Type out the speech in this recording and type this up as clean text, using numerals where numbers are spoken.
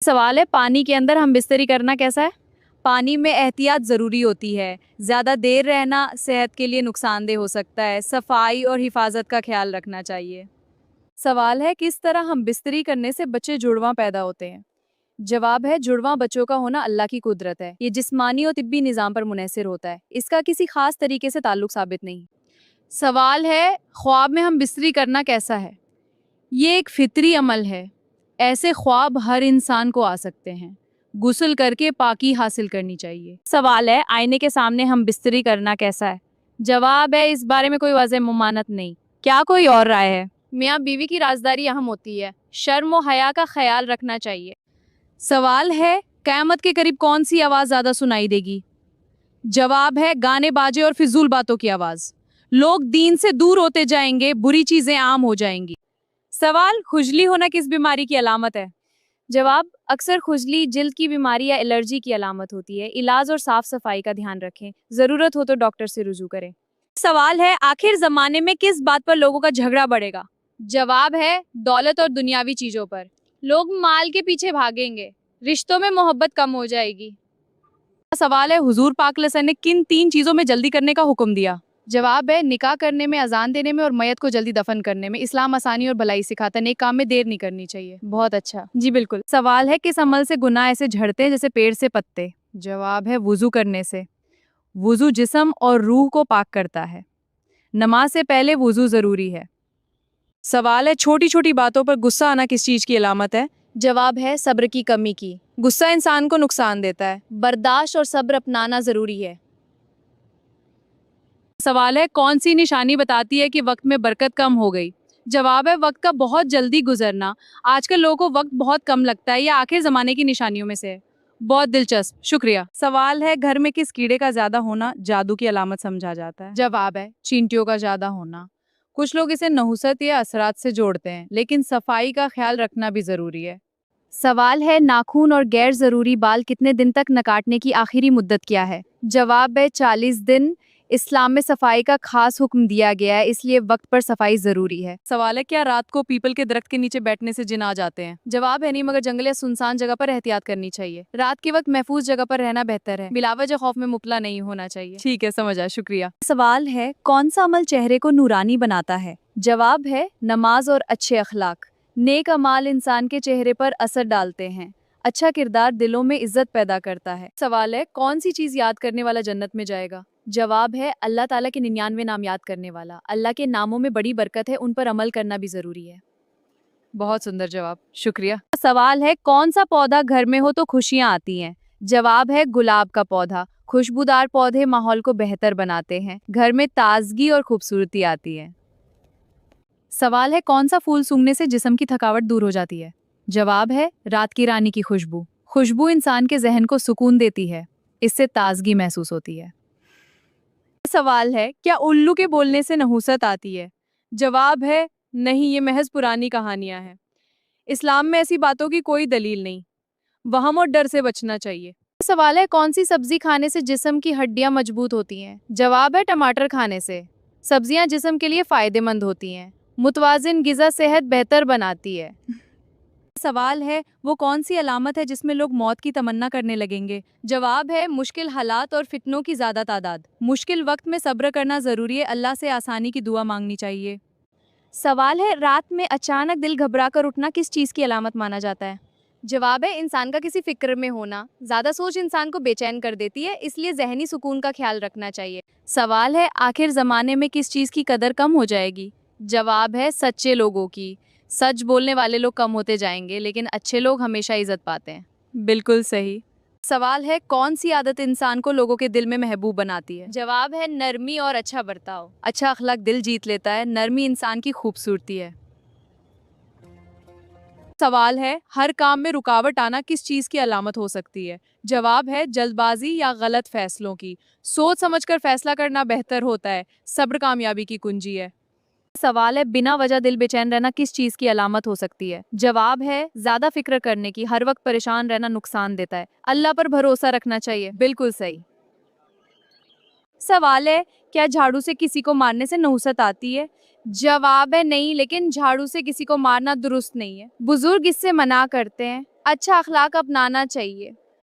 سوال ہے پانی کے اندر ہم بستری کرنا کیسا ہے؟ پانی میں احتیاط ضروری ہوتی ہے، زیادہ دیر رہنا صحت کے لیے نقصان دہ ہو سکتا ہے، صفائی اور حفاظت کا خیال رکھنا چاہیے۔ سوال ہے کس طرح ہم بستری کرنے سے بچے جڑواں پیدا ہوتے ہیں؟ جواب ہے جڑواں بچوں کا ہونا اللہ کی قدرت ہے، یہ جسمانی اور طبی نظام پر منحصر ہوتا ہے، اس کا کسی خاص طریقے سے تعلق ثابت نہیں۔ سوال ہے خواب میں ہم بستری کرنا کیسا ہے؟ یہ ایک فطری عمل ہے، ایسے خواب ہر انسان کو آ سکتے ہیں، غسل کر کے پاکی حاصل کرنی چاہیے۔ سوال ہے آئینے کے سامنے ہم بستری کرنا کیسا ہے؟ جواب ہے اس بارے میں کوئی واضح ممانعت نہیں، کیا کوئی اور رائے ہے؟ میاں بیوی کی رازداری اہم ہوتی ہے، شرم و حیا کا خیال رکھنا چاہیے۔ سوال ہے قیامت کے قریب کون سی آواز زیادہ سنائی دے گی؟ جواب ہے گانے باجے اور فضول باتوں کی آواز، لوگ دین سے دور ہوتے جائیں گے، بری چیزیں عام ہو جائیں گی۔ سوال کھجلی ہونا کس بیماری کی علامت ہے؟ جواب اکثر کھجلی جلد کی بیماری یا الرجی کی علامت ہوتی ہے، علاج اور صاف صفائی کا دھیان رکھیں، ضرورت ہو تو ڈاکٹر سے رجوع کریں۔ سوال ہے آخر زمانے میں کس بات پر لوگوں کا جھگڑا بڑھے گا؟ جواب ہے دولت اور دنیاوی چیزوں پر، لوگ مال کے پیچھے بھاگیں گے، رشتوں میں محبت کم ہو جائے گی۔ سوال ہے حضور پاک صلی اللہ علیہ وسلم نے کن 3 چیزوں میں جلدی کرنے کا حکم دیا؟ جواب ہے نکاح کرنے میں، اذان دینے میں اور میت کو جلدی دفن کرنے میں۔ اسلام آسانی اور بھلائی سکھاتا ہے، نیک کام میں دیر نہیں کرنی چاہیے۔ بہت اچھا، جی بالکل۔ سوال ہے کس عمل سے گناہ ایسے جھڑتے ہیں جیسے پیڑ سے پتے؟ جواب ہے وضو کرنے سے، وضو جسم اور روح کو پاک کرتا ہے، نماز سے پہلے وضو ضروری ہے۔ سوال ہے چھوٹی چھوٹی باتوں پر غصہ آنا کس چیز کی علامت ہے؟ جواب ہے صبر کی کمی کی، غصہ انسان کو نقصان دیتا ہے، برداشت اور صبر اپنانا ضروری ہے۔ سوال ہے کون سی نشانی بتاتی ہے کہ وقت میں برکت کم ہو گئی؟ جواب ہے وقت کا بہت جلدی گزرنا، آج کل لوگوں کو وقت بہت کم لگتا ہے، یہ آخر زمانے کی نشانیوں میں سے ہے۔ بہت دلچسپ، شکریہ۔ سوال ہے گھر میں کس کیڑے کا زیادہ ہونا جادو کی علامت سمجھا جاتا ہے؟ جواب ہے چینٹیوں کا زیادہ ہونا، کچھ لوگ اسے نحوست یا اثرات سے جوڑتے ہیں، لیکن صفائی کا خیال رکھنا بھی ضروری ہے۔ سوال ہے ناخن اور غیر ضروری بال کتنے دن تک نہ کاٹنے کی آخری مدت کیا ہے؟ جواب ہے 40 دن، اسلام میں صفائی کا خاص حکم دیا گیا ہے، اس لیے وقت پر صفائی ضروری ہے۔ سوال ہے کیا رات کو پیپل کے درخت کے نیچے بیٹھنے سے جن آ جاتے ہیں؟ جواب ہے نہیں، مگر جنگل یا سنسان جگہ پر احتیاط کرنی چاہیے، رات کے وقت محفوظ جگہ پر رہنا بہتر ہے، بلا وجہ خوف میں مبتلا نہیں ہونا چاہیے۔ ٹھیک ہے، سمجھا، شکریہ۔ سوال ہے کون سا عمل چہرے کو نورانی بناتا ہے؟ جواب ہے نماز اور اچھے اخلاق، نیک اعمال انسان کے چہرے پر اثر ڈالتے ہیں، اچھا کردار دلوں میں عزت پیدا کرتا ہے۔ سوال ہے کون سی چیز یاد کرنے والا جنت میں جائے گا؟ جواب ہے اللہ تعالیٰ کے 99 نام یاد کرنے والا، اللہ کے ناموں میں بڑی برکت ہے، ان پر عمل کرنا بھی ضروری ہے۔ بہت سندر جواب، شکریہ۔ سوال ہے کون سا پودا گھر میں ہو تو خوشیاں آتی ہیں؟ جواب ہے گلاب کا پودا، خوشبودار پودے ماحول کو بہتر بناتے ہیں، گھر میں تازگی اور خوبصورتی آتی ہے۔ سوال ہے کون سا پھول سونگھنے سے جسم کی تھکاوٹ دور ہو جاتی ہے؟ جواب ہے رات کی رانی کی خوشبو، خوشبو انسان کے ذہن کو سکون دیتی ہے، اس سے تازگی محسوس ہوتی ہے۔ سوال ہے کیا الو کے بولنے سے نحوست آتی ہے؟ جواب ہے نہیں، یہ محض پرانی کہانیاں ہیں، اسلام میں ایسی باتوں کی کوئی دلیل نہیں، وہم اور ڈر سے بچنا چاہیے۔ سوال ہے کون سی سبزی کھانے سے جسم کی ہڈیاں مضبوط ہوتی ہیں؟ جواب ہے ٹماٹر کھانے سے، سبزیاں جسم کے لیے فائدہ مند ہوتی ہیں، متوازن غذا صحت بہتر بناتی ہے۔ سوال ہے وہ کون سی علامت ہے جس میں لوگ موت کی تمنا کرنے لگیں گے؟ جواب ہے مشکل حالات اور فتنوں کی زیادہ تعداد، مشکل وقت میں صبر کرنا ضروری ہے، اللہ سے آسانی کی دعا مانگنی چاہیے۔ سوال ہے رات میں اچانک دل گھبرا کر اٹھنا کس چیز کی علامت مانا جاتا ہے؟ جواب ہے انسان کا کسی فکر میں ہونا، زیادہ سوچ انسان کو بے چین کر دیتی ہے، اس لیے ذہنی سکون کا خیال رکھنا چاہیے۔ سوال ہے آخر زمانے میں کس چیز کی قدر کم ہو جائے گی؟ جواب ہے سچے لوگوں کی، سچ بولنے والے لوگ کم ہوتے جائیں گے، لیکن اچھے لوگ ہمیشہ عزت پاتے ہیں۔ بالکل صحیح۔ سوال ہے کون سی عادت انسان کو لوگوں کے دل میں محبوب بناتی ہے؟ جواب ہے نرمی اور اچھا برتاؤ، اچھا اخلاق دل جیت لیتا ہے، نرمی انسان کی خوبصورتی ہے۔ سوال ہے ہر کام میں رکاوٹ آنا کس چیز کی علامت ہو سکتی ہے؟ جواب ہے جلد بازی یا غلط فیصلوں کی، سوچ سمجھ کر فیصلہ کرنا بہتر ہوتا ہے، صبر کامیابی کی کنجی ہے۔ سوال ہے بنا وجہ دل بے چین رہنا کس چیز کی علامت ہو سکتی ہے؟ جواب ہے زیادہ فکر کرنے کی، ہر وقت پریشان رہنا نقصان دیتا ہے، اللہ پر بھروسہ رکھنا چاہیے۔ بالکل صحیح۔ سوال ہے کیا جھاڑو سے کسی کو مارنے سے نحوست آتی ہے؟ جواب ہے نہیں، لیکن جھاڑو سے کسی کو مارنا درست نہیں ہے، بزرگ اس سے منع کرتے ہیں، اچھا اخلاق اپنانا چاہیے۔